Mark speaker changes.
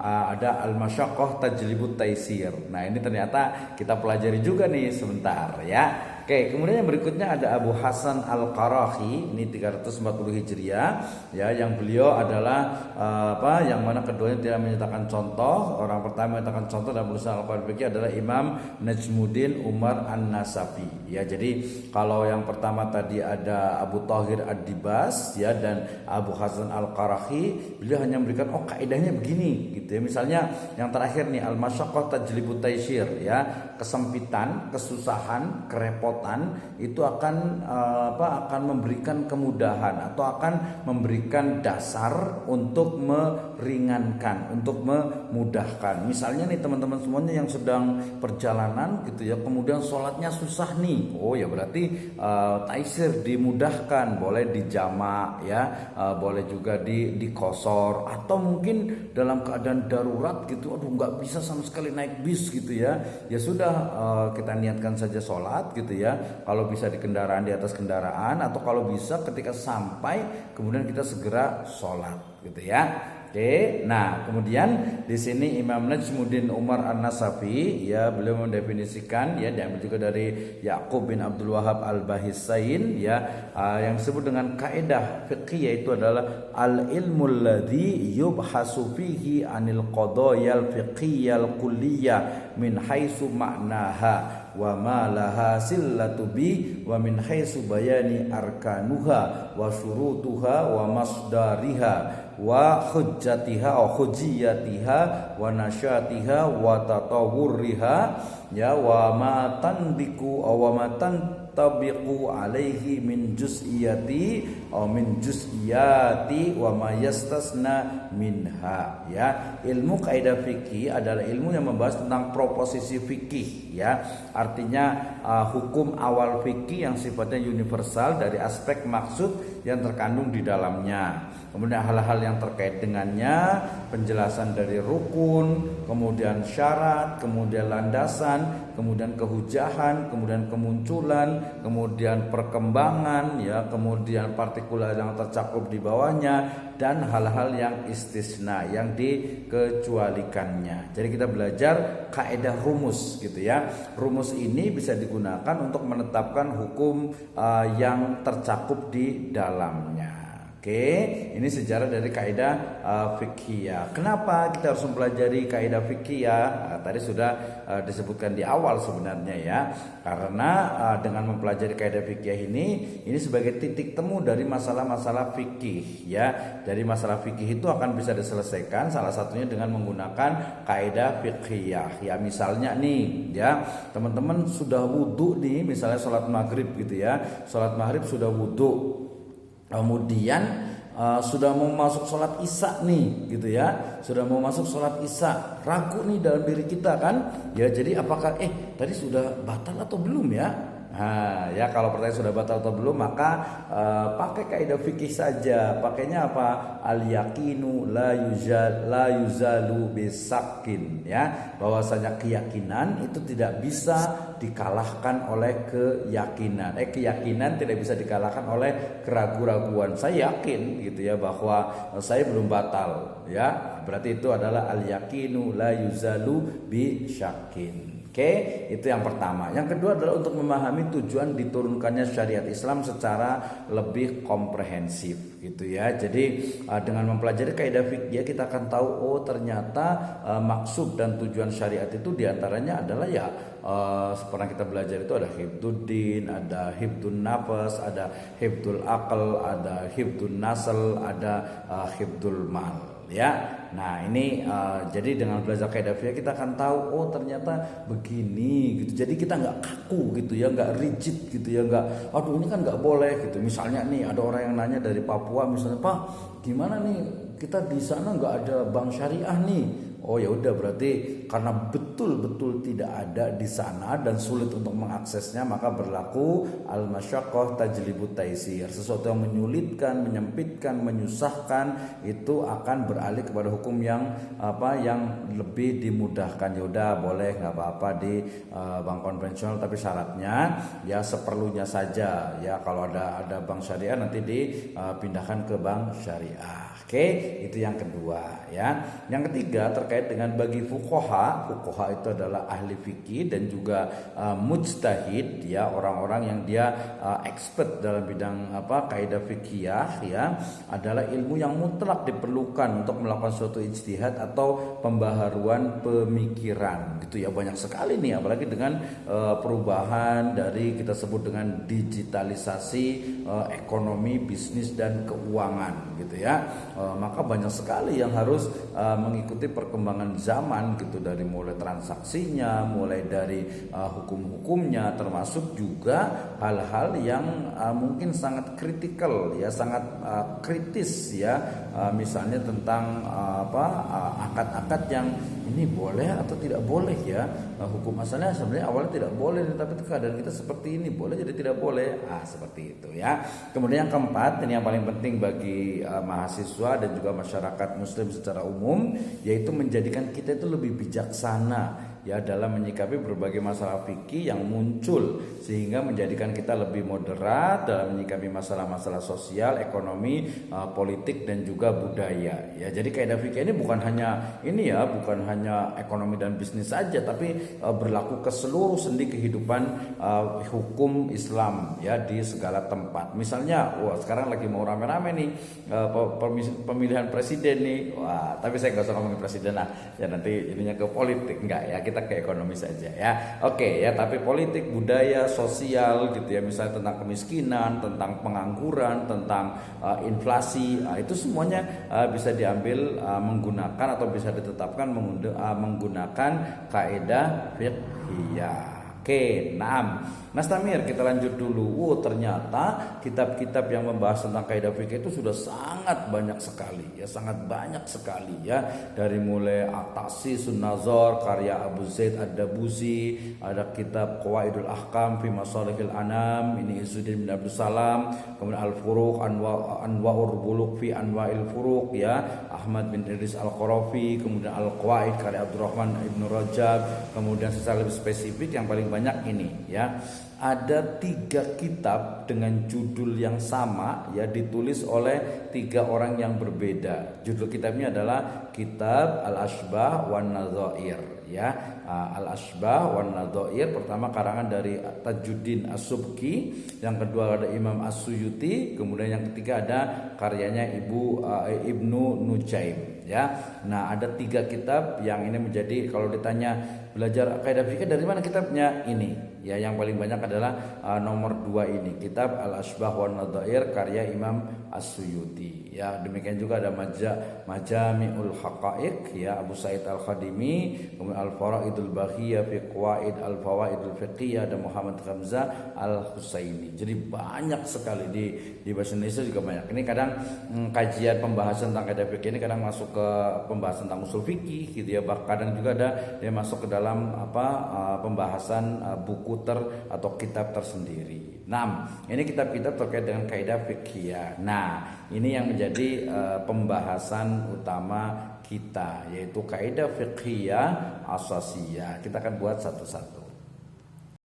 Speaker 1: ada al-masyaqqah tajlibut taisir. Nah, ini ternyata kita pelajari juga nih sebentar ya. Oke, kemudian yang berikutnya ada Abu Hasan Al-Qarahi, ini 340 Hijriah ya, yang beliau adalah yang mana keduanya tidak menyatakan contoh. Orang pertama menyatakan contoh dalam urusan al-qawaid fikih adalah Imam Najmuddin Umar An-Nasafi ya. Jadi kalau yang pertama tadi ada Abu Thahir Ad-Dibas ya dan Abu Hasan Al-Qarahi, beliau hanya memberikan kaidahnya begini gitu ya. Misalnya yang terakhir nih al-masyaqqah tajlibut taisir ya, kesempitan, kesusahan, kerepotan itu akan akan memberikan kemudahan atau akan memberikan dasar untuk meringankan, untuk memudahkan. Misalnya nih teman-teman semuanya yang sedang perjalanan gitu ya, kemudian sholatnya susah nih, ya berarti taisir, dimudahkan, boleh dijamak ya, boleh juga dikosor, atau mungkin dalam keadaan darurat gitu, aduh nggak bisa sama sekali naik bis gitu ya, ya sudah kita niatkan saja sholat gitu ya. Kalau bisa di kendaraan, di atas kendaraan, atau kalau bisa ketika sampai kemudian kita segera sholat gitu ya. Oke, nah kemudian di sini Imam Najmuddin Umar An-Nasafi ya, beliau mendefinisikan ya, diambil juga dari Yaqub bin Abdul Wahab Al-Bahisain ya, yang disebut dengan kaidah fiqih, yaitu adalah al-ilmul ladzi yubhasu fihi anil qadayal fiqhiyal kulliyah min haitsu ma'naha wa ma laha sillatu bi wa min haitsu bayani arkanuha wa syurutuha wa masdariha wa hujjatiha wa hujjiyatiha wa nasyatiha wa tatawurriha ya, wa ma tanbiku wa ma tabiqu alaihi min juz'iyati atau min juz'iyati wa ma yastasna minha ya. Ilmu kaidah fikih adalah ilmu yang membahas tentang proposisi fikih ya, artinya hukum awal fikih yang sifatnya universal dari aspek maksud yang terkandung di dalamnya. Kemudian hal-hal yang terkait dengannya, penjelasan dari rukun, kemudian syarat, kemudian landasan, kemudian kehujahan, kemudian kemunculan, kemudian perkembangan ya, kemudian partikular yang tercakup di bawahnya, dan hal-hal yang istisna, yang dikecualikannya. Jadi kita belajar kaidah rumus gitu ya. Rumus ini bisa digunakan untuk menetapkan hukum yang tercakup di dalamnya. Oke, ini sejarah dari kaidah fiqhiyah. Kenapa kita harus mempelajari kaidah fiqhiyah? Tadi sudah disebutkan di awal sebenarnya ya. Karena dengan mempelajari kaidah fiqhiyah ini sebagai titik temu dari masalah-masalah fikih ya. Dari masalah fikih itu akan bisa diselesaikan salah satunya dengan menggunakan kaidah fiqhiyah. Ya misalnya nih ya, teman-teman sudah wudhu nih, misalnya sholat maghrib gitu ya. Sholat maghrib sudah wudhu. Kemudian sudah mau masuk sholat isya nih gitu ya, sudah mau masuk sholat isya, ragu nih dalam diri kita kan ya. Jadi apakah tadi sudah batal atau belum ya? Nah ya, kalau pertanyaan sudah batal atau belum, maka pakai kaidah fikih saja. Pakainya apa? Al yakinu la yuzalu bisakin ya, bahwasanya keyakinan itu tidak bisa dikalahkan oleh keyakinan. Keyakinan tidak bisa dikalahkan oleh keraguan-raguan. Saya yakin gitu ya bahwa saya belum batal ya, berarti itu adalah al yakinu la yuzalu bisyakin. Oke, itu yang pertama. Yang kedua adalah untuk memahami tujuan diturunkannya syariat Islam secara lebih komprehensif gitu ya. Jadi dengan mempelajari kaidah fikih kita akan tahu ternyata maksud dan tujuan syariat itu diantaranya adalah ya pernah kita belajar itu ada hifdzuddin, ada hifdzun nafas, ada hifdzul aql, ada hifdzun nasl, ada hifdzul mal ya. Nah ini jadi dengan belajar kaidah fikih kita akan tahu ternyata begini gitu. Jadi kita nggak kaku gitu ya, nggak rigid gitu ya, nggak aduh ini kan nggak boleh gitu. Misalnya nih ada orang yang nanya dari Papua misalnya, Pak gimana nih kita di sana nggak ada bank syariah nih. Oh ya udah, berarti karena betul-betul tidak ada di sana dan sulit untuk mengaksesnya, maka berlaku al-masyaqqah tajlibut taisir. Sesuatu yang menyulitkan, menyempitkan, menyusahkan itu akan beralih kepada hukum yang yang lebih dimudahkan. Ya udah boleh, nggak apa-apa di bank konvensional, tapi syaratnya ya seperlunya saja ya. Kalau ada bank syariah nanti dipindahkan ke bank syariah. Oke, itu yang kedua ya. Yang ketiga terkait terkait dengan bagi fuqaha itu adalah ahli fikih dan juga mujtahid, ya, orang-orang yang dia expert dalam bidang kaidah fikih, ya, adalah ilmu yang mutlak diperlukan untuk melakukan suatu ijtihad atau pembaharuan pemikiran, gitu ya. Banyak sekali nih, apalagi dengan perubahan dari kita sebut dengan digitalisasi ekonomi, bisnis dan keuangan, gitu ya. Maka banyak sekali yang harus mengikuti perkembangan zaman, gitu, dari mulai transaksinya, mulai dari hukum-hukumnya, termasuk juga hal-hal yang mungkin sangat kritikal, ya, sangat kritis, ya, misalnya tentang akad-akad yang ini boleh atau tidak boleh, ya. Hukum asalnya sebenarnya awalnya tidak boleh, tapi keadaan kita seperti ini, boleh jadi tidak boleh, seperti itu, ya. Kemudian yang keempat, ini yang paling penting bagi mahasiswa dan juga masyarakat muslim secara umum, yaitu menjadikan kita itu lebih bijaksana, ya, dalam menyikapi berbagai masalah fikih yang muncul, sehingga menjadikan kita lebih moderat dalam menyikapi masalah-masalah sosial, ekonomi, politik dan juga budaya, ya. Jadi kaidah fikih ini bukan hanya bukan hanya ekonomi dan bisnis saja, tapi berlaku ke seluruh sendi kehidupan hukum Islam, ya, di segala tempat. Misalnya, sekarang lagi mau rame-rame nih pemilihan presiden nih, tapi saya nggak usah ngomongin presiden lah, ya, nanti ininya ke politik, enggak, ya, kita ke ekonomi saja, ya. Oke, ya, tapi politik, budaya, sosial, gitu ya, misalnya tentang kemiskinan, tentang pengangguran, tentang inflasi, itu semuanya bisa diambil menggunakan atau bisa ditetapkan menggunakan kaidah fiqhiyah. Oke, Mas Tamir, kita lanjut dulu. Ternyata kitab-kitab yang membahas tentang kaidah fikih itu sudah sangat banyak sekali, ya, sangat banyak sekali, ya. Dari mulai At-Ta'sis An-Nazar karya Abu Zaid Ad-Dabusi, ada kitab Qawaidul Ahkam fi Masalihil Anam, ini Izzuddin bin Abdul Salam, kemudian Al-Furuq Anwa'ur Bulugh fi Anwa'il Furuq, ya, Ahmad bin Idris Al-Qarafi, kemudian Al-Qawaid karya Abdurrahman Ibnu Rajab, kemudian secara lebih spesifik yang paling banyak ini, ya. Ada 3 kitab dengan judul yang sama, ya, ditulis oleh 3 orang yang berbeda. Judul kitabnya adalah Kitab Al-Ashbah wan Nadzair, ya. Al-Ashbah wan Nadzair pertama karangan dari Tajuddin As-Subki, yang kedua ada Imam As-Suyuti, kemudian yang ketiga ada karyanya Ibnu Nujaim, ya. Nah, ada 3 kitab yang ini menjadi, kalau ditanya belajar kaidah fikih dari mana kitabnya, ini, ya, yang paling banyak adalah nomor 2 ini, kitab Al-Ashbah wan Nadzair karya Imam As-Suyuti, ya. Demikian juga ada Majami'ul Haqaiq, ya, Abu Sa'id Al-Khadimi, kemudian Al-Faraidul Baghiyah fi Qawaid Al-Fawaidul Fiqhiyah, dan Muhammad Hamzah Al-Husaini. Jadi banyak sekali di bahasa Indonesia juga banyak. Ini kadang kajian pembahasan tentang kaidah fikih ini kadang masuk ke pembahasan tentang usul fikih, gitu ya. Kadang juga ada dia masuk ke dalam pembahasan buku atau kitab tersendiri. Ini kitab-kitab terkait dengan kaidah fikih. Ini yang menjadi pembahasan utama kita, yaitu kaidah fiqhiyah asasiyah. Kita akan buat satu-satu.